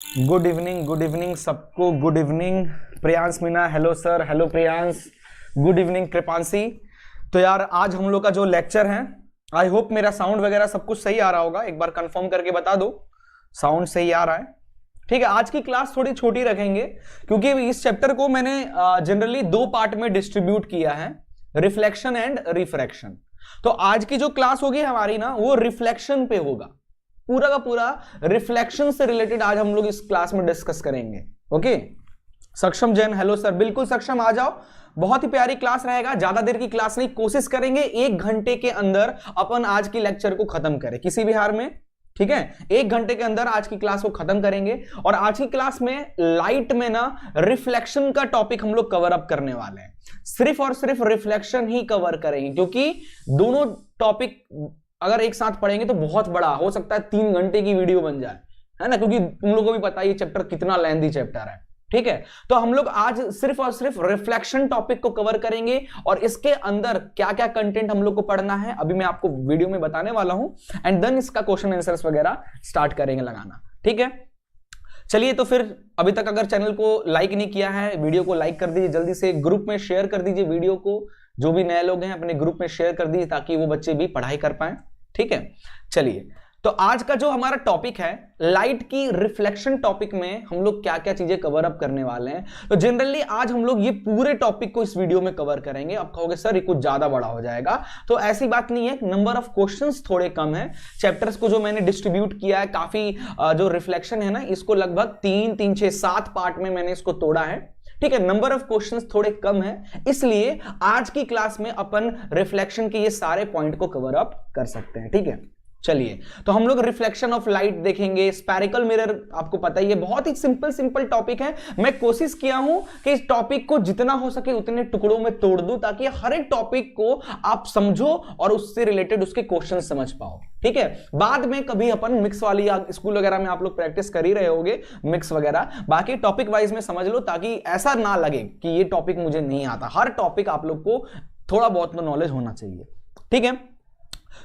Good evening सबको। Good evening Priyansh Meena, hello sir, hello Priyansh, good evening Kripanshi. तो यार आज हम लोग का जो लेक्चर है, आई होप मेरा साउंड वगैरह सब कुछ सही आ रहा होगा। एक बार कंफर्म करके बता दो साउंड सही आ रहा है। ठीक है, आज की क्लास थोड़ी छोटी रखेंगे क्योंकि इस चैप्टर को मैंने जनरली दो पार्ट में डिस्ट्रीब्यूट किया है, रिफ्लेक्शन एंड रिफ्रैक्शन। तो आज की जो क्लास होगी हमारी ना, वो रिफ्लेक्शन पे होगा। पूरा का पूरा रिफ्लेक्शन से रिलेटेड आज हम लोग इस क्लास में डिस्कस करेंगे। ओके, सक्षम जैन, हेलो सर, बिल्कुल सक्षम आ जाओ। बहुत ही प्यारी क्लास रहेगा, ज्यादा देर की क्लास नहीं, कोशिश करेंगे 1 घंटे के अंदर अपन आज की लेक्चर को खत्म करें किसी भी हाल में। ठीक है, 1 घंटे के अंदर आज की क्लास को खत्म करेंगे। और आज की क्लास में लाइट में ना रिफ्लेक्शन का टॉपिक हम लोग कवर अप करने वाले हैं। सिर्फ और सिर्फ रिफ्लेक्शन ही कवर करेंगे क्योंकि दोनों टॉपिक अगर एक साथ पढ़ेंगे तो बहुत बड़ा हो सकता है, 3 घंटे की वीडियो बन जाए, है ना, क्योंकि तुम लोगों को भी पता है ये चैप्टर कितना लेंथी चैप्टर है। ठीक है, तो हम लोग आज सिर्फ और सिर्फ रिफ्लेक्शन टॉपिक को कवर करेंगे और इसके अंदर क्या क्या कंटेंट हम लोग को पढ़ना है अभी मैं आपको वीडियो में बताने वाला हूं, एंड देन इसका क्वेश्चन आंसर्स वगैरह स्टार्ट करेंगे लगाना। ठीक है, चलिए तो फिर अभी तक अगर चैनल को लाइक नहीं किया है, वीडियो को लाइक कर दीजिए, जल्दी से ग्रुप में शेयर कर दीजिए वीडियो को। जो भी नए लोग हैं अपने ग्रुप में शेयर कर दीजिए ताकि वो बच्चे भी पढ़ाई कर पाए। ठीक है, चलिए तो आज का जो हमारा टॉपिक है लाइट की रिफ्लेक्शन टॉपिक में हम लोग क्या क्या चीजें कवर अप करने वाले हैं। तो जनरली आज हम लोग ये पूरे टॉपिक को इस वीडियो में कवर करेंगे। आप कहोगे सर ये कुछ ज्यादा बड़ा हो जाएगा, तो ऐसी बात नहीं है, नंबर ऑफ क्वेश्चंस थोड़े कम है। चैप्टर्स को जो मैंने डिस्ट्रीब्यूट किया है काफी, जो रिफ्लेक्शन है ना, इसको लगभग 3, 3, 6, 7 पार्ट में मैंने इसको तोड़ा है। ठीक है, नंबर ऑफ क्वेश्चंस थोड़े कम है, इसलिए आज की क्लास में अपन रिफ्लेक्शन के ये सारे पॉइंट को कवर अप कर सकते हैं। ठीक है, चलिए तो हम लोग रिफ्लेक्शन ऑफ लाइट देखेंगे। स्फेरिकल मिरर आपको पता ही है, बहुत ही सिंपल टॉपिक है। मैं कोशिश किया हूं कि इस टॉपिक को जितना हो सके उतने टुकड़ों में तोड़ दूं ताकि हर एक टॉपिक को आप समझो और उससे रिलेटेड उसके क्वेश्चन समझ पाओ। ठीक है, बाद में कभी अपन मिक्स वाली स्कूल वगैरह में आप लोग प्रैक्टिस कर ही रहे होगे मिक्स वगैरह, बाकी टॉपिक वाइज में समझ लो ताकि ऐसा ना लगे कि ये टॉपिक मुझे नहीं आता। हर टॉपिक आप लोग को थोड़ा बहुत तो नॉलेज होना चाहिए। ठीक है,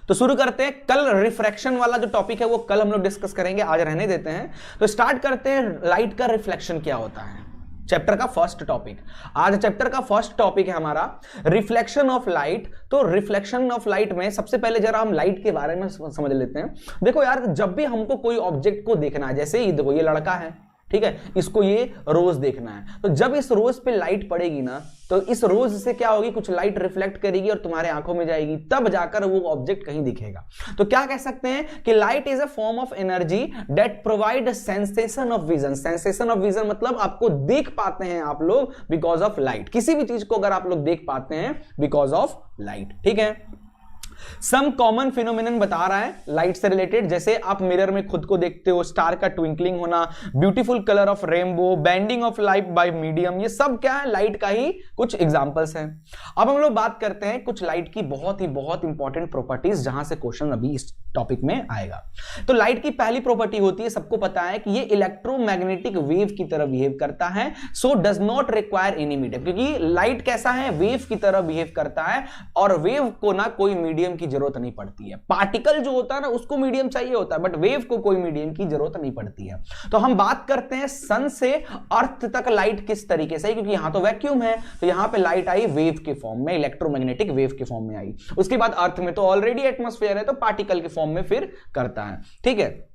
तो शुरू करते हैं। कल रिफ्रैक्शन वाला जो टॉपिक है वो कल हम लोग डिस्कस करेंगे, आज रहने देते हैं। तो स्टार्ट करते हैं, लाइट का रिफ्लेक्शन क्या होता है, चैप्टर का फर्स्ट टॉपिक। आज चैप्टर का फर्स्ट टॉपिक है हमारा रिफ्लेक्शन ऑफ लाइट। तो रिफ्लेक्शन ऑफ लाइट में सबसे पहले जरा हम लाइट के बारे में समझ लेते हैं। देखो यार, जब भी हमको कोई ऑब्जेक्ट को देखना है, जैसे ये देखो ये लड़का है, ठीक है, इसको ये रोज देखना है, तो जब इस रोज पे लाइट पड़ेगी ना, तो इस रोज से क्या होगी, कुछ लाइट रिफ्लेक्ट करेगी और तुम्हारे आंखों में जाएगी, तब जाकर वो ऑब्जेक्ट कहीं दिखेगा। तो क्या कह सकते हैं कि light is a form of energy that provide sensation of vision. Sensation of vision मतलब आपको देख पाते हैं आप लोग बिकॉज ऑफ लाइट। किसी भी चीज को अगर आप लोग देख पाते हैं बिकॉज ऑफ लाइट। ठीक है, सम कॉमन फिनोमिनन बता रहा है लाइट से रिलेटेड, जैसे आप मिरर में खुद को देखते हो, स्टार का ट्विंकलिंग होना, beautiful colour of rainbow, bending of light by medium, ये सब क्या है, लाइट का ही कुछ एग्जांपल्स हैं। अब हम लोग बात करते हैं कुछ लाइट की बहुत इंपॉर्टेंट प्रॉपर्टीज, जहां से क्वेश्चन अभी इस टॉपिक में आएगा। तो लाइट की पहली प्रॉपर्टी होती है, सबको पता है कि ये इलेक्ट्रोमैग्नेटिक वेव की तरह बिहेव करता है, so does not require any medium. क्योंकि लाइट कैसा है, वेव की तरह बिहेव करता है और वेव को ना कोई मीडियम की जरूरत नहीं पड़ती है। पार्टिकल जो होता है ना उसको मीडियम चाहिए होता है, बट वेव को कोई मीडियम की जरूरत नहीं पड़ती है। तो हम बात करते हैं सन से अर्थ तक लाइट किस तरीके से, क्योंकि यहां तो वैक्यूम है, तो यहां पे लाइट आई वेव के फॉर्म में, इलेक्ट्रोमैग्नेटिक वेव के फॉर्म में आई। उसके बाद अर्थ में तो ऑलरेडी एटमॉस्फेयर है, तो पार्टिकल के फॉर्म में फिर करता है। ठीक है,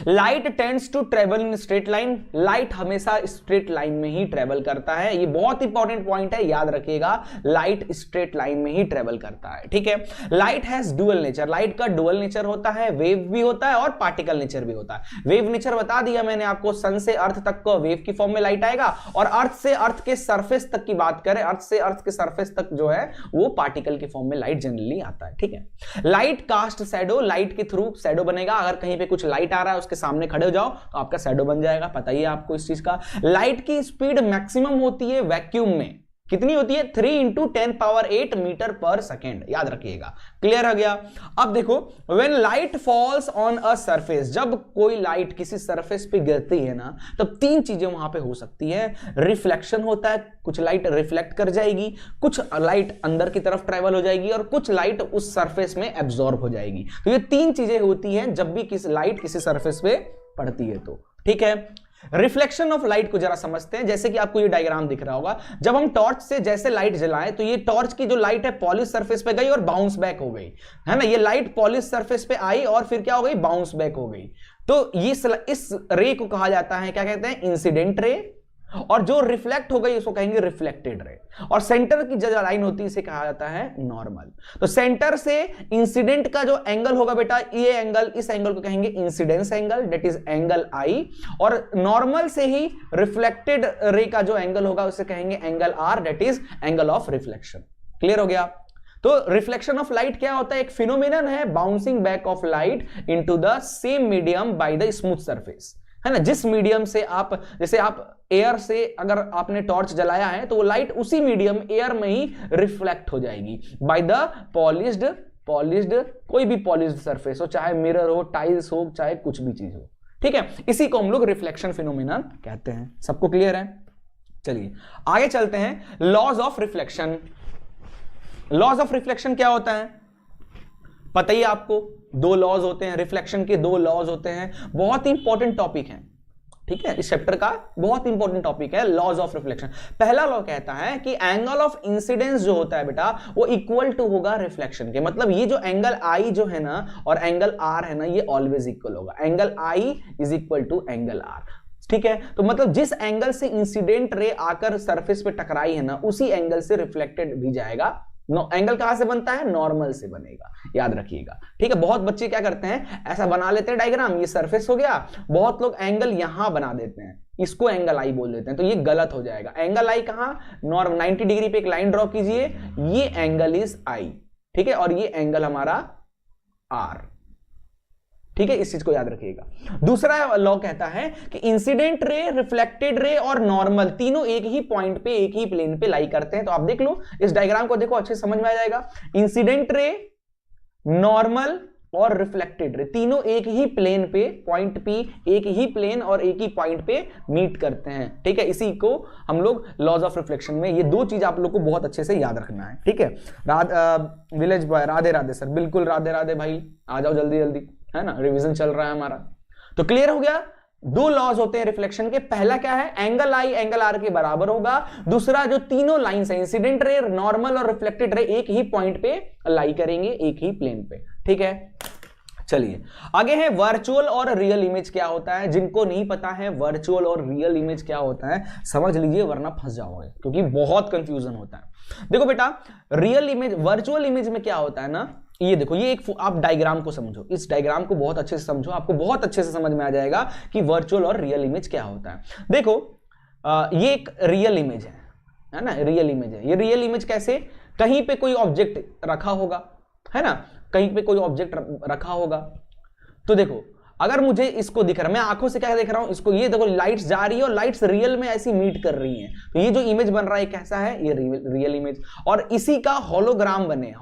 light tends to travel in straight line. Light हमेशा स्ट्रेट लाइन में ही ट्रेवल करता है, ये बहुत इंपॉर्टेंट पॉइंट है, याद रखिएगा, लाइट स्ट्रेट लाइन में ही ट्रेवल करता है। ठीक है, light has dual nature. Light का डुअल नेचर होता है, वेव भी होता है और पार्टिकल नेचर भी होता है। वेव नेचर बता दिया मैंने आपको, सन से अर्थ तक को वेव की फॉर्म में लाइट आएगा, और अर्थ से अर्थ के सरफेस तक की बात करें, अर्थ से अर्थ के सरफेस तक जो है वो पार्टिकल की फॉर्म में लाइट जनरली आता है। ठीक है, लाइट कास्ट शैडो, लाइट के थ्रू शैडो बनेगा। अगर कहीं पे कुछ लाइट आ रहा है उसके सामने खड़े हो जाओ तो आपका शैडो बन जाएगा, पता ही है आपको इस चीज का। लाइट की स्पीड मैक्सिमम होती है वैक्यूम में, कितनी होती है, 3 × 10⁸ मीटर पर सेकेंड, याद रखिएगा। क्लियर हो गया। अब देखो, when light falls on a surface, जब कोई लाइट किसी सरफेस पे गिरती है ना, तब 3 चीजें वहां पे हो सकती है। रिफ्लेक्शन होता है, कुछ लाइट रिफ्लेक्ट कर जाएगी, कुछ लाइट अंदर की तरफ ट्रेवल हो जाएगी और कुछ लाइट उस सरफेस में एब्जॉर्ब हो जाएगी। तो ये 3 चीजें होती हैं जब भी किसी लाइट किसी सरफेस पे पड़ती है। तो ठीक है, रिफ्लेक्शन ऑफ लाइट को जरा समझते हैं। जैसे कि आपको ये डायग्राम दिख रहा होगा, जब हम टॉर्च से जैसे लाइट जलाएं तो ये टॉर्च की जो लाइट है पॉलिश सरफेस पे गई और बाउंस बैक हो गई, है ना। ये लाइट पॉलिश सरफेस पे आई और फिर क्या हो गई, बाउंस बैक हो गई। तो ये इस रे को कहा जाता है, क्या कहते हैं, इंसिडेंट रे। और जो रिफ्लेक्ट हो गई उसको कहेंगे रिफ्लेक्टेड रे। और सेंटर की जो लाइन होती है इसे कहा जाता है नॉर्मल। तो सेंटर से इंसिडेंट का जो एंगल होगा बेटा, ये एंगल, इस एंगल को कहेंगे incidence angle, that is angle I. और नॉर्मल से ही रिफ्लेक्टेड रे का जो एंगल होगा उसे कहेंगे angle R, that is angle of reflection. Clear हो गया। तो रिफ्लेक्शन ऑफ लाइट क्या होता है, एक फिनोमिनन है, bouncing back of light into the same medium by the smooth surface, है ना। जिस मीडियम से आप, जैसे आप एयर से अगर आपने टॉर्च जलाया है तो वो लाइट उसी मीडियम एयर में ही रिफ्लेक्ट हो जाएगी बाय द पॉलिश्ड कोई भी पॉलिश्ड सरफेस हो, चाहे मिरर हो, टाइल्स हो, चाहे कुछ भी चीज हो, ठीक है। इसी को हम लोग रिफ्लेक्शन फिनोमिनन कहते हैं। सबको क्लियर है? चलिए आगे चलते हैं। Laws of reflection. Laws of reflection क्या होता है पता ही आपको, दो लॉज होते हैं रिफ्लेक्शन के, दो लॉज होते हैं। बहुत ही इंपॉर्टेंट टॉपिक है, ठीक है, इस चैप्टर का बहुत इंपॉर्टेंट टॉपिक है लॉज ऑफ रिफ्लेक्शन। पहला लॉ कहता है कि एंगल ऑफ इंसिडेंस जो होता है बेटा वो इक्वल टू होगा रिफ्लेक्शन के। मतलब ये जो एंगल आई जो है ना और एंगल आर है ना, ये ऑलवेज इक्वल होगा। Angle I is equal to angle R, ठीक है। तो मतलब जिस एंगल से इंसिडेंट रे आकर सरफेस पे टकराई है ना, उसी एंगल से रिफ्लेक्टेड भी जाएगा। एंगल कहां से बनता है, नॉर्मल से बनेगा, याद रखिएगा, ठीक है। बहुत बच्चे क्या करते हैं, ऐसा बना लेते हैं डायग्राम, ये सरफेस हो गया, बहुत लोग एंगल यहां बना देते हैं, इसको एंगल आई बोल देते हैं, तो ये गलत हो जाएगा। एंगल आई कहां, नॉर्मल 90 डिग्री पे एक लाइन ड्रॉ कीजिए, ये एंगल इज आई, ठीक है, और ये एंगल हमारा आर, ठीक है। इस चीज को याद रखिएगा। दूसरा लॉ कहता है कि इंसिडेंट रे, रिफ्लेक्टेड रे और नॉर्मल तीनों एक ही पॉइंट पे, एक ही प्लेन पे लाई करते हैं। तो आप देख लो, इस डायग्राम को देखो, अच्छे समझ में आ जाएगा। इंसिडेंट रे, नॉर्मल और रिफ्लेक्टेड रे तीनों एक ही प्लेन पे, पॉइंट पी, एक ही प्लेन और एक ही पॉइंट पे मीट करते हैं, ठीक है। इसी को हम लोग लॉज ऑफ रिफ्लेक्शन में, ये दो चीज आप लोग को बहुत अच्छे से याद रखना है, ठीक है। Village boy, Radhe Radhe sir, बिल्कुल राधे राधे भाई, आ जाओ जल्दी जल्दी, है ना, रिवीजन चल रहा है हमारा। तो क्लियर हो गया, दो लॉज होते हैं रिफ्लेक्शन के। पहला क्या है, एंगल आई एंगल आर के बराबर होगा। दूसरा जो तीनों लाइंस है, इंसिडेंट रे, नॉर्मल और रिफ्लेक्टेड रे, एक ही पॉइंट पे लाई करेंगे, एक ही प्लेन पे, ठीक है। चलिए आगे है वर्चुअल और रियल इमेज क्या होता है। जिनको नहीं पता है वर्चुअल और रियल इमेज क्या होता है समझ लीजिए, वरना फंस जाओगे, क्योंकि बहुत कंफ्यूजन होता है। देखो बेटा, रियल इमेज, वर्चुअल इमेज में क्या होता है ना, ये देखो, ये एक आप डायग्राम को समझो, इस डायग्राम को बहुत अच्छे से समझो, आपको बहुत अच्छे से समझ में आ जाएगा कि वर्चुअल और रियल इमेज क्या होता है। देखो ये एक रियल इमेज है ना, रियल इमेज है। ये रियल इमेज कैसे, कहीं पे कोई ऑब्जेक्ट रखा होगा, है ना, कहीं पे कोई ऑब्जेक्ट रखा होगा। तो देखो अगर मुझे इसको दिख रहा है, मैं आंखों से क्या देख रहा हूं, इसको, ये देखो लाइट्स जा रही है और लाइट्स रियल में ऐसी मीट कर रही हैं, तो ये जो इमेज बन रहा है कैसा है, ये रियल इमेज। और इसी का होलोग्राम बने,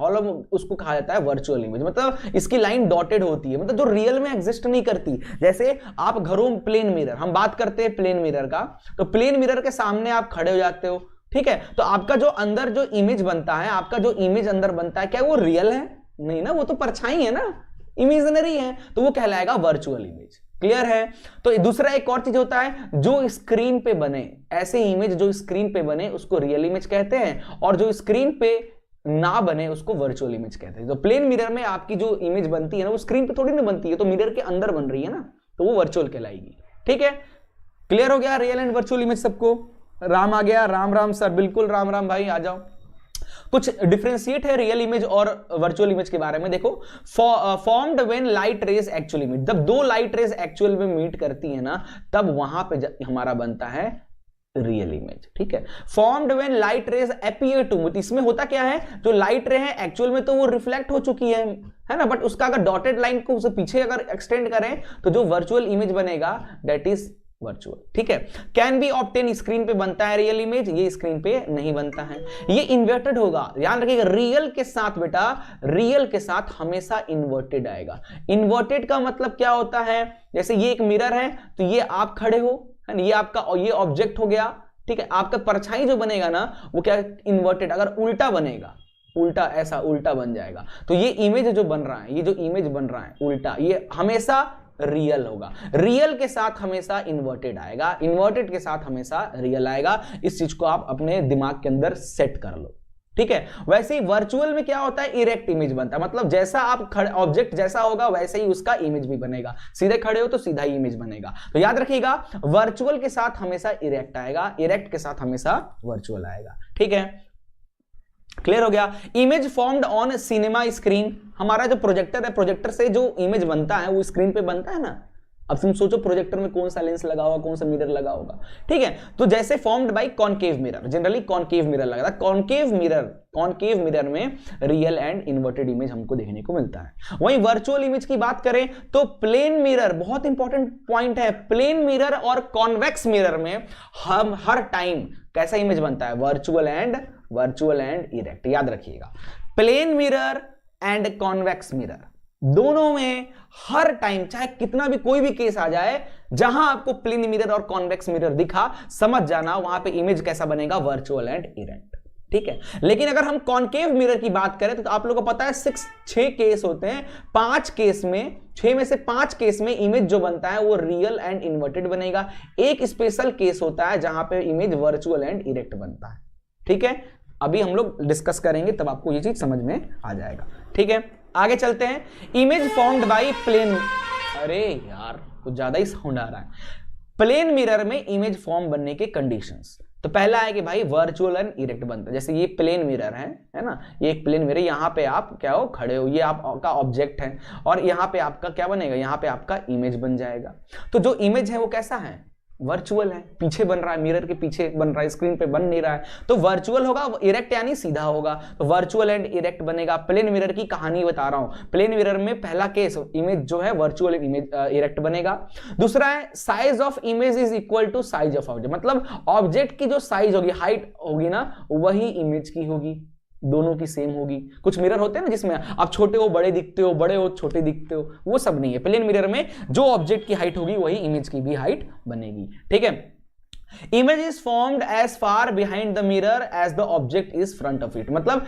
उसको कहा जाता है वर्चुअल इमेज। मतलब इसकी लाइन डॉटेड होती है, मतलब जो रियल में एग्जिस्ट नहीं करती। जैसे आप घरों प्लेन मिरर, हम बात करते हैं प्लेन मिरर का, तो प्लेन मिरर के सामने आप खड़े हो जाते हो, ठीक है, तो आपका जो अंदर जो इमेज बनता है, आपका जो इमेज अंदर बनता है, क्या वो रियल है, नहीं ना, वो तो परछाई है ना, इमेजिनरी है, तो वो कहलाएगा वर्चुअल इमेज। क्लियर है। तो दूसरा एक और चीज होता है, जो स्क्रीन पे बने, ऐसे इमेज जो स्क्रीन पे बने उसको रियल इमेज कहते हैं, और जो स्क्रीन पे ना बने उसको वर्चुअल इमेज कहते हैं। तो प्लेन मिरर में आपकी जो इमेज बनती है ना, वो स्क्रीन पे थोड़ी ना बनती है, तो मिरर के अंदर बन रही है ना, तो वो वर्चुअल कहलाएगी, ठीक है। क्लियर हो गया रियल एंड वर्चुअल इमेज सबको। राम आ गया, राम राम सर, बिल्कुल राम राम भाई, आ जाओ। कुछ डिफरेंशिएट है रियल इमेज और वर्चुअल इमेज के बारे में। देखो, formed when light rays actually meet, जब दो लाइट रेज एक्चुअल में मीट करती है ना, तब वहां पे हमारा बनता है रियल इमेज, ठीक है। Formed when light rays appear to meet, इसमें होता क्या है, जो लाइट रे है एक्चुअल में तो वो रिफ्लेक्ट हो चुकी है ना, बट उसका अगर डॉटेड लाइन को उसे पीछे अगर एक्सटेंड करें तो जो वर्चुअल इमेज बनेगा दैट इज वर्चुअल, ठीक है। कैन बी ऑब्टेन, स्क्रीन पे बनता है रियल इमेज, ये स्क्रीन पे नहीं बनता है। ये इन्वर्टेड होगा, ध्यान रखिएगा, रियल के साथ बेटा, रियल के साथ हमेशा इन्वर्टेड आएगा। इन्वर्टेड का मतलब क्या होता है, जैसे ये एक मिरर है, तो ये आप खड़े हो, ये आपका, ये ऑब्जेक्ट हो गया, ठीक है, आपका परछाई जो बनेगा ना वो क्या, इन्वर्टेड। अगर उल्टा बनेगा, उल्टा, ऐसा उल्टा बन जाएगा, तो ये इमेज जो बन रहा है, ये जो इमेज बन रहा है उल्टा, ये हमेशा रियल होगा, रियल के साथ हमेशा इन्वर्टेड आएगा, इन्वर्टेड के साथ हमेशा रियल आएगा। इस चीज को आप अपने दिमाग के अंदर सेट कर लो, ठीक है। वैसे ही वर्चुअल में क्या होता है, इरेक्ट इमेज बनता है, मतलब जैसा आप ऑब्जेक्ट जैसा होगा वैसे ही उसका इमेज भी बनेगा, सीधे खड़े हो तो सीधा ही इमेज बनेगा। तो याद रखिएगा वर्चुअल के साथ हमेशा इरेक्ट आएगा, इरेक्ट के साथ हमेशा वर्चुअल आएगा, ठीक है। क्लियर हो गया। Image formed on cinema screen, हमारा जो प्रोजेक्टर है, प्रोजेक्टर से जो इमेज बनता है वो स्क्रीन पे बनता है ना। अब तुम सोचो प्रोजेक्टर में कौन सा लेंस लगा होगा, कौन सा मिरर लगा होगा, ठीक है। तो जैसे formed by concave mirror, generally concave mirror लगा था, कॉनकेव मिरर में रियल एंड इन्वर्टेड इमेज हमको देखने को मिलता है। वहीं वर्चुअल इमेज की बात करें तो प्लेन मिरर, बहुत इंपॉर्टेंट पॉइंट है, प्लेन मिरर और कॉन्वेक्स मिरर में हम हर टाइम कैसा इमेज बनता है, वर्चुअल एंड इरेक्ट। याद रखिएगा plane mirror and convex mirror दोनों में हर टाइम चाहे कितना भी कोई भी केस आ जाए, जहां आपको प्लेन मिरर और कॉन्वेक्स मिरर दिखा, समझ जाना वहां पे इमेज कैसा बनेगा, वर्चुअल एंड इरेक्ट, ठीक है। लेकिन अगर हम कॉनकेव मिरर की बात करें तो आप लोगों को पता है 6 केस होते हैं, 5 केस में 6 में से 5 केस में इमेज जो बनता है वो रियल एंड इन्वर्टेड बनेगा। एक स्पेशल केस होता है जहां पे इमेज वर्चुअल एंड इरेक्ट बनता है, ठीक है। अभी हम लोग डिस्कस करेंगे तब आपको ये चीज समझ में आ जाएगा, ठीक है। आगे चलते हैं। इमेज फॉर्म्ड बाय प्लेन, अरे यार कुछ ज्यादा ही साउंड आ रहा है। प्लेन मिरर में इमेज फॉर्म बनने के कंडीशंस, तो पहला है कि भाई वर्चुअल एंड इरेक्ट बनता है। जैसे ये प्लेन मिरर है ना, ये एक प्लेन मिरर, यहां पे आप क्या हो, खड़े हो, ये आपका ऑब्जेक्ट है और यहां पे आपका क्या बनेगा, यहां पे आपका इमेज बन जाएगा। तो जो इमेज है वो कैसा है, वर्चुअल है, पीछे बन रहा है, मिरर के पीछे बन रहा है, स्क्रीन पे बन नहीं रहा है, तो वर्चुअल होगा, इरेक्ट यानी सीधा होगा, तो वर्चुअल एंड इरेक्ट बनेगा। प्लेन मिरर की कहानी बता रहा हूं, प्लेन मिरर में पहला केस इमेज जो है वर्चुअल इमेज इरेक्ट बनेगा। दूसरा है size of image is equal to size of object, मतलब ऑब्जेक्ट की जो साइज होगी, हाइट होगी ना, वही इमेज की होगी, दोनों की सेम होगी। कुछ मिरर होते हैं ना जिसमें आप छोटे हो बड़े दिखते हो, बड़े हो छोटे दिखते हो, वो सब नहीं है। प्लेन मिरर में जो ऑब्जेक्ट की हाइट होगी वही इमेज की भी हाइट बनेगी, ठीक है। Image is formed as far behind the mirror as the object is front of it, मतलब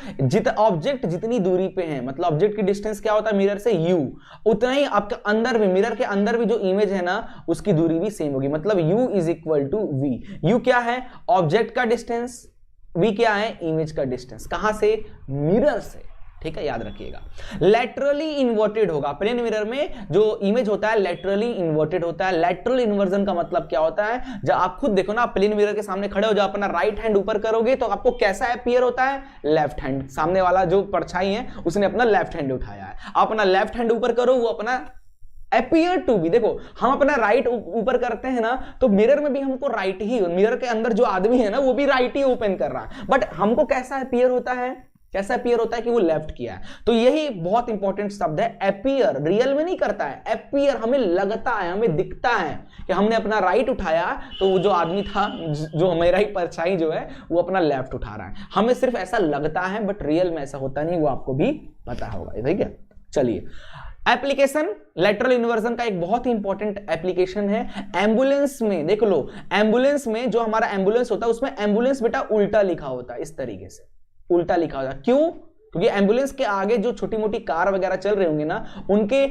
ऑब्जेक्ट जितनी दूरी पे है, मतलब ऑब्जेक्ट की डिस्टेंस क्या होता है मिरर से, u, उतना ही आपके अंदर भी, मिरर के अंदर भी जो इमेज है ना उसकी दूरी भी सेम होगी, मतलब u is equal to v। u क्या है, ऑब्जेक्ट का डिस्टेंस, v क्या है, इमेज का डिस्टेंस, कहां से, मिरर से, ठीक है। याद रखिएगा लैटरली इन्वर्टेड होगा, प्लेन मिरर में जो इमेज होता है लैटरली इन्वर्टेड होता है। लैटरल इन्वर्जन का मतलब क्या होता है, जब आप खुद देखो ना, प्लेन मिरर के सामने खड़े हो, जब अपना राइट हैंड ऊपर करोगे तो आपको कैसा अपीयर होता है, लेफ्ट हैंड, सामने वाला जो परछाई है उसने अपना लेफ्ट हैंड उठाया है, आप अपना लेफ्ट हैंड ऊपर करो, वो अपना अपीयर टू बी, देखो हम अपना राइट ऊपर करते हैं ना तो मिरर में भी हमको राइट ही, मिरर के अंदर जो आदमी है ना वो भी राइट ही ओपन कर रहा है, बट हमको कैसा अपीयर होता है, कैसा अपीयर होता है कि वो लेफ्ट किया है। तो यही बहुत इंपॉर्टेंट शब्द है, अपीयर, रियल में नहीं करता है, अपीयर हमें लगता है, हमें दिखता है कि हमने अपना राइट उठाया तो वो जो आदमी था, जो मेरा ही परछाई जो है वो अपना लेफ्ट उठा रहा है, हमें सिर्फ ऐसा लगता है बट रियल में ऐसा होता नहीं, वो आपको भी पता होगा, ठीक है। चलिए एप्लीकेशन, लैटरल इन्वर्जन का एक बहुत ही इंपॉर्टेंट एप्लीकेशन है एम्बुलेंस में। देख लो एम्बुलेंस में जो हमारा एम्बुलेंस होता है उसमें एम्बुलेंस बेटा उल्टा लिखा होता है, इस तरीके से उल्टा लिखा होता है, क्यों, क्योंकि एम्बुलेंस के आगे जो छोटी मोटी कार वगैरह चल रहे होंगे ना, उनके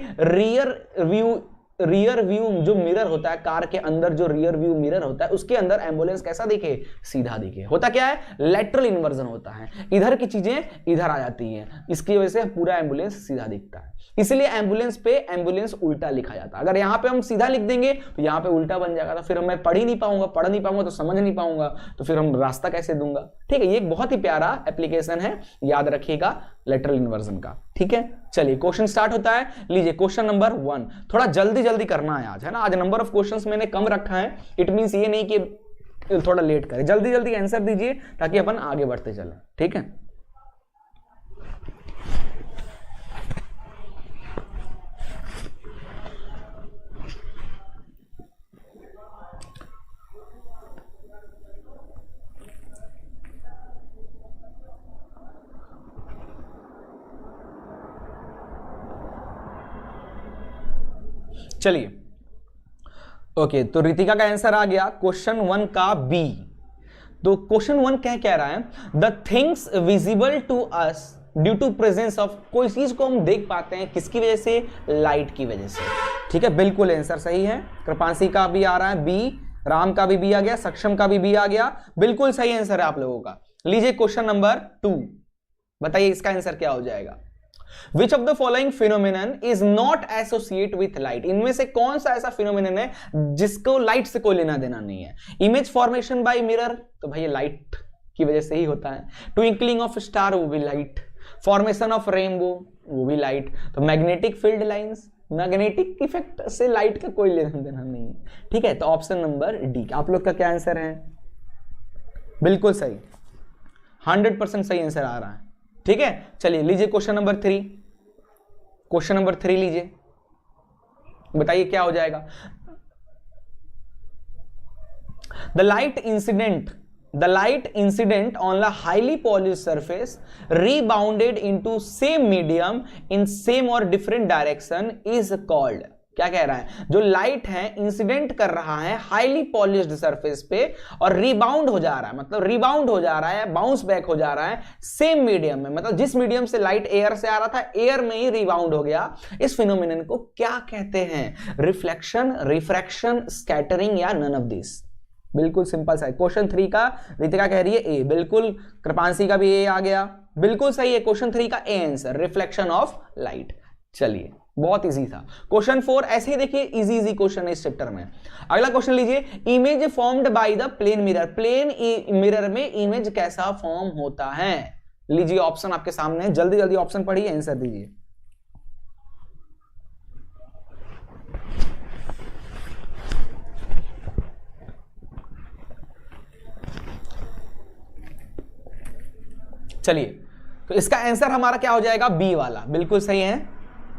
रियर व्यू जो मिरर होता है, कार के अंदर जो रियर व्यू मिरर होता है उसके अंदर एम्बुलेंस कैसा दिखे, सीधा दिखे। होता क्या है, लैटरल इन्वर्जन होता है, इधर की चीजें इधर आ जाती हैं, इसकी वजह से पूरा एम्बुलेंस सीधा दिखता है, इसलिए एम्बुलेंस पे एम्बुलेंस उल्टा लिखा जाता है। अगर यहां पे हम सीधा लिख देंगे तो यहां पे उल्टा बन जाएगा, तो फिर मैं पढ़ नहीं पाऊंगा तो समझ नहीं पाऊंगा, तो फिर हम रास्ता कैसे दूंगा, ठीक है। ये एक बहुत ही प्यारा एप्लीकेशन है, याद रखिएगा लैटरल इन्वर्जन का, ठीक है। चलिए क्वेश्चन स्टार्ट होता है, लीजिए क्वेश्चन नंबर 1, थोड़ा जल्दी करना है आज, है ना, आज नंबर ऑफ क्वेश्चंस मैंने कम रखा है, इट मींस ये नहीं कि थोड़ा लेट करें, जल्दी आंसर दीजिए ताकि अपन आगे बढ़ते चलें, ठीक है। चलिए ओके, तो रितिका का आंसर आ गया क्वेश्चन 1 का बी। तो क्वेश्चन 1 कह रहा है the things visible to us due to presence of, कोई चीज को हम देख पाते हैं किसकी वजह से, लाइट की वजह से। ठीक है, बिल्कुल आंसर सही है। कृपांशी का भी आ रहा है बी, राम का भी आ गया, सक्षम का भी आ गया, बिल्कुल सही आंसर है आप लोगों का। लीजिए क्वेश्चन नंबर 2, बताइए इसका आंसर क्या हो जाएगा। Which of the following phenomenon is not associate with light? इनमें से कौन सा ऐसा फिनोमिनन है जिसको लाइट से कोई लेना देना नहीं है। इमेज फॉर्मेशन बाय मिरर, तो भाई लाइट की वजह से ही होता है। ट्विंकलिंग ऑफ स्टार, वो भी लाइट। फॉर्मेशन ऑफ रेनबो, वो भी लाइट। तो magnetic field lines, magnetic effect से लाइट का कोई लेना देना नहीं है। ठीक है, तो ऑप्शन नंबर डी। आप लोग का क्या आंसर है? बिल्कुल सही, 100% सही आंसर आ रहा है। ठीक है, चलिए लीजिए क्वेश्चन नंबर 3। क्वेश्चन नंबर 3 लीजिए, बताइए क्या हो जाएगा। The light incident on the highly polished surface rebounded into same medium in same और different direction is called, क्या कह रहा है, जो लाइट है इंसिडेंट कर रहा है हाईली पॉलिश्ड सरफेस पे और रिबाउंड हो जा रहा है, मतलब रिबाउंड हो जा रहा है, बाउंस बैक हो जा रहा है सेम मीडियम में, मतलब जिस मीडियम से लाइट एयर से आ रहा था एयर में ही रिबाउंड हो गया। इस फिनोमिनन को क्या कहते हैं? रिफ्लेक्शन, रिफ्रैक्शन, स्कैटरिंग या नन ऑफ दिस। बिल्कुल सिंपल सा है। क्वेश्चन 3 का रितिका कह रही है ए, बिल्कुल। कृपांशी का भी ए आ गया, बिल्कुल सही है। क्वेश्चन 3 का A answer, reflection of light. चलिए, बहुत इजी था। क्वेश्चन 4 ऐसे ही देखिए, इजी क्वेश्चन है इस चैप्टर में। अगला क्वेश्चन लीजिए, image formed by the plane mirror, plane mirror में इमेज कैसा फॉर्म होता है? लीजिए ऑप्शन आपके सामने, जल्दी जल्दी ऑप्शन पढ़िए, आंसर दीजिए। चलिए, तो इसका आंसर हमारा क्या हो जाएगा? बी वाला, बिल्कुल सही है,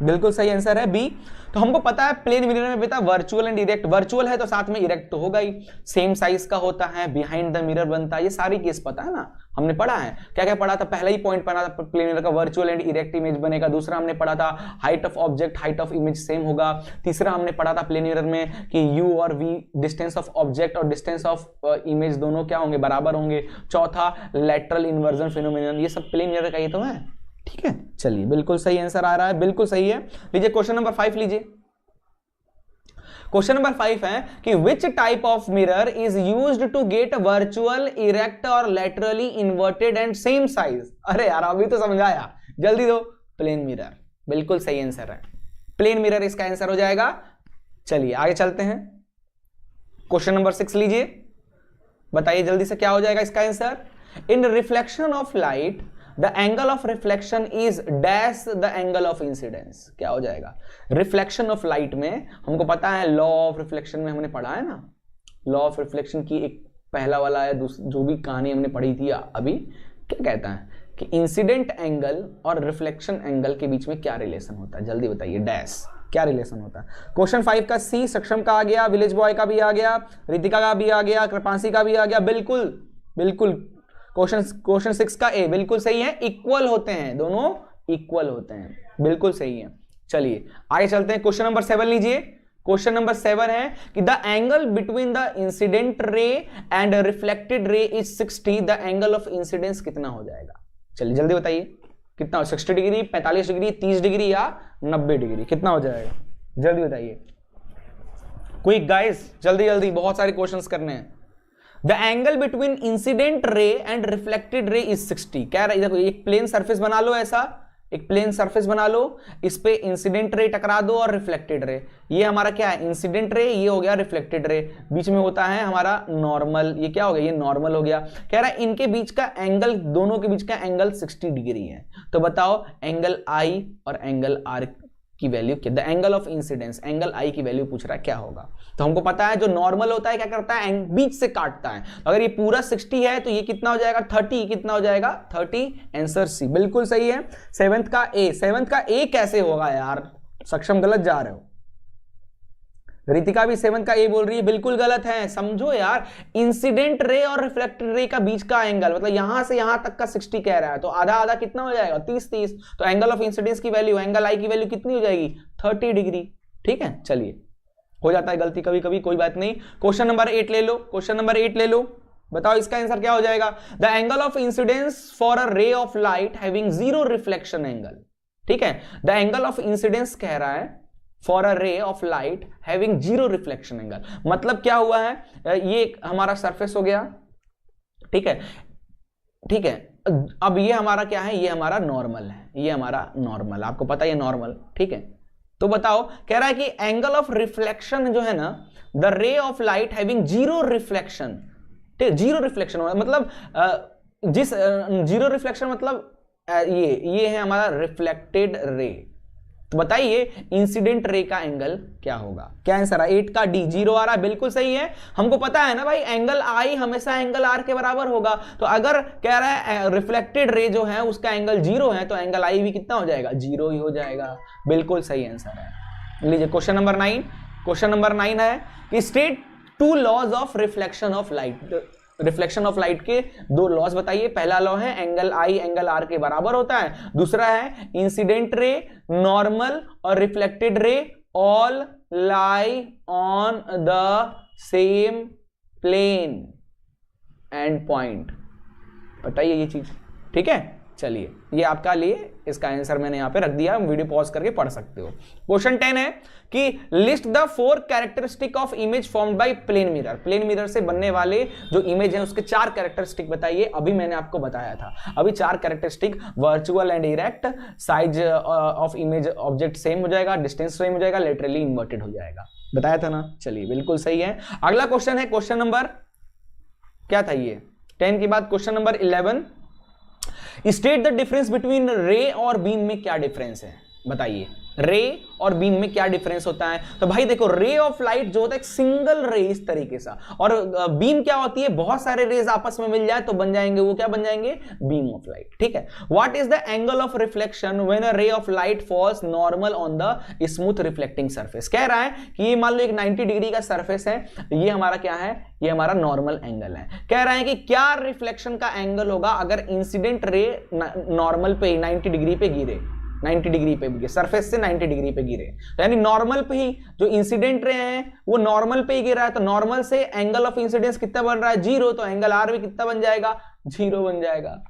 बिल्कुल सही आंसर है बी। तो हमको पता है प्लेन मिरर में बेटा वर्चुअल एंड इरेक्ट, वर्चुअल है तो साथ में इरेक्ट तो होगा ही, सेम साइज का होता है, बिहाइंड द मिरर बनता है, ये सारी केस पता है ना, हमने पढ़ा है। क्या क्या पढ़ा था? पहला ही पॉइंट पढ़ा था प्लेन मिरर का, वर्चुअल एंड इरेक्ट इमेज बनेगा। दूसरा हमने पढ़ा था height of object, height of image same होगा। तीसरा हमने पढ़ा था प्लेन मिरर में कि यू और वी, डिस्टेंस ऑफ ऑब्जेक्ट और डिस्टेंस ऑफ इमेज दोनों क्या होंगे? बराबर होंगे। चौथा लैटरल इन्वर्जन फिनोमिनन, ये सब प्लेन मिरर का ही तो है। ठीक है, चलिए बिल्कुल सही आंसर आ रहा है, बिल्कुल सही है। लीजिए क्वेश्चन नंबर 5 लीजिए। क्वेश्चन नंबर 5 है कि which type of mirror is used to get virtual, erect और laterally inverted and same size. अरे यार अभी तो समझाया, जल्दी दो। प्लेन मिरर, बिल्कुल सही आंसर है, प्लेन मिरर इसका आंसर हो जाएगा। चलिए आगे चलते हैं, क्वेश्चन नंबर 6 लीजिए, बताइए जल्दी से क्या हो जाएगा इसका answer. In reflection of light the angle of reflection is dash the angle of incidence, क्या हो जाएगा? रिफ्लेक्शन ऑफ लाइट में हमको पता है, लॉ ऑफ रिफ्लेक्शन में हमने पढ़ा है ना, लॉ ऑफ रिफ्लेक्शन की एक पहला वाला है, जो भी कहानी हमने पढ़ी थी अभी, क्या कहता है कि इंसिडेंट एंगल और रिफ्लेक्शन एंगल के बीच में क्या रिलेशन होता है? जल्दी बताइए, डैश क्या रिलेशन होता है? क्वेश्चन 5 का सी, सक्षम का आ गया, विलेज बॉय का भी आ गया, रितिका का भी आ गया, कृपांशी का भी आ गया, बिल्कुल बिल्कुल। क्वेश्चन 6 का ए, बिल्कुल सही है, इक्वल होते हैं, दोनों इक्वल होते हैं, बिल्कुल सही है। चलिए आगे चलते हैं, क्वेश्चन नंबर 7 लीजिए। क्वेश्चन नंबर 7 है कि the angle between the incident ray and reflected ray is 60, the angle of incidence कितना हो जाएगा? चलिए जल्दी बताइए कितना, 60 डिग्री, 45 डिग्री, 30 डिग्री या 90 डिग्री, कितना हो जाएगा? जल्दी बताइए, क्विक गाइस, जल्दी जल्दी, बहुत सारे क्वेश्चंस करने हैं। The angle between incident ray and reflected ray is 60। क्या रहा है? देखो एक प्लेन सरफेस बना लो, ऐसा एक प्लेन सरफेस बना लो, इस पे इंसिडेंट रे टकरा दो और रिफ्लेक्टेड रे, ये हमारा क्या है? इंसिडेंट रे, ये हो गया रिफ्लेक्टेड रे, बीच में होता है हमारा नॉर्मल, ये क्या हो गया? ये नॉर्मल हो गया। कह रहा है इनके बीच का एंगल, दोनों के बीच का एंगल 60 डिग्री है। तो बताओ एंगल आई और एंगल आर की वैल्यू क्या? The angle of incidence, angle I की वैल्यू पूछ रहा है, क्या होगा? तो हमको पता है जो नॉर्मल होता है क्या करता है? बीच से काटता है। अगर ये पूरा 60 है तो ये कितना हो जाएगा? 30, कितना हो जाएगा? 30, आंसर सी, बिल्कुल सही है। 7th का ए, 7th का ए कैसे होगा यार? सक्षम गलत जा रहे हो, रितिका भी 7th का ए बोल रही है, बिल्कुल गलत है, समझो यार। इंसिडेंट रे और रिफ्लेक्टेड रे का बीच का एंगल, मतलब यहां से यहां तक का 60 कह रहा है, तो आधा आधा कितना हो जाएगा? 30 30। तो एंगल ऑफ इंसिडेंस की वैल्यू, एंगल आई की वैल्यू कितनी हो जाएगी? 30 डिग्री। ठीक है, चलिए, हो जाता है गलती कभी कभी, कोई बात नहीं। क्वेश्चन नंबर 8 ले लो, क्वेश्चन नंबर 8 ले लो, बताओ इसका आंसर क्या हो जाएगा? The angle of incidence for a ray of light having zero reflection angle. ठीक है, द एंगल ऑफ इंसिडेंस कह रहा है for a ray of light having zero reflection angle. मतलब क्या हुआ है, ये हमारा सरफेस हो गया, ठीक है, ठीक है। अब ये हमारा क्या है, ये हमारा नॉर्मल है, ये हमारा नॉर्मल, आपको पता है ये नॉर्मल, ठीक है। तो बताओ, कह रहा है कि एंगल ऑफ रिफ्लेक्शन जो है ना, the ray of light having zero reflection, ठीक, जीरो रिफ्लेक्शन मतलब जिस जीरो रिफ्लेक्शन मतलब ये है हमारा रिफ्लेक्टेड रे। तो बताइए इंसिडेंट रे का एंगल क्या होगा? क्या आंसर है? 8 का डी, जीरो आ रहा है, बिल्कुल सही है। हमको पता है ना भाई, एंगल आई हमेशा एंगल आर के बराबर होगा। तो अगर कह रहा है रिफ्लेक्टेड रे जो है उसका एंगल जीरो है, तो एंगल आई भी कितना हो जाएगा? जीरो ही हो जाएगा। बिल्कुल सही आंसर है। लीजिए क्वेश्चन नंबर 9। क्वेश्चन नंबर 9 है कि state two laws of reflection of light. Reflection of light के दो लॉज बताइए। पहला लॉ है एंगल आई एंगल आर के बराबर होता है। दूसरा है इंसिडेंट रे, नॉर्मल और reflected ray all lie on the same plane and point. बताइए ये चीज, ठीक है। चलिए ये आपका लिए इसका आंसर मैंने यहां पे रख दिया, वीडियो पॉज करके पढ़ सकते हो। क्वेश्चन 10 है कि list the 4 characteristic of image formed by plane mirror. Plane mirror से बनने वाले जो इमेज है उसके 4 कैरेक्टरिस्टिक बताइए। अभी मैंने आपको बताया था, अभी 4 characteristic, virtual and erect, size of image object same हो जाएगा, डिस्टेंस सेम हो जाएगा, लेटरली इन्वर्टेड हो जाएगा, बताया था ना। चलिए बिल्कुल सही है। अगला क्वेश्चन है क्वेश्चन नंबर, क्या था ये 10 के बाद question number 11। State the difference between रे और बीम में क्या डिफरेंस है? बताइए रे और बीम में क्या डिफरेंस होता है? तो भाई देखो, रे ऑफ लाइट जो होता है एक सिंगल रे इस तरीके से, और बीम क्या होती है, बहुत सारे रेज आपस में मिल जाए तो बन जाएंगे, वो क्या बन जाएंगे? बीम ऑफ लाइट, ठीक है। What is the angle of reflection when a ray of light falls normal on the smooth reflecting surface? कह रहा है कि ये मान लो एक 90 डिग्री का सरफेस है, ये हमारा क्या है, ये हमारा नॉर्मल एंगल है। कह रहा है कि क्या रिफ्लेक्शन का एंगल होगा अगर इंसिडेंट रे नॉर्मल पे 90 डिग्री पे गिरे, 90 डिग्री पे गिरे, सरफेस से 90 डिग्री पे गिरे, तो यानी नॉर्मल पे ही जो इंसिडेंट रे है वो नॉर्मल पे ही गिरा है, तो नॉर्मल से एंगल ऑफ इंसिडेंस कितना बन रहा है? जीरो, तो एंगल आर भी कितना बन जाएगा? जीरो बन जाएगा।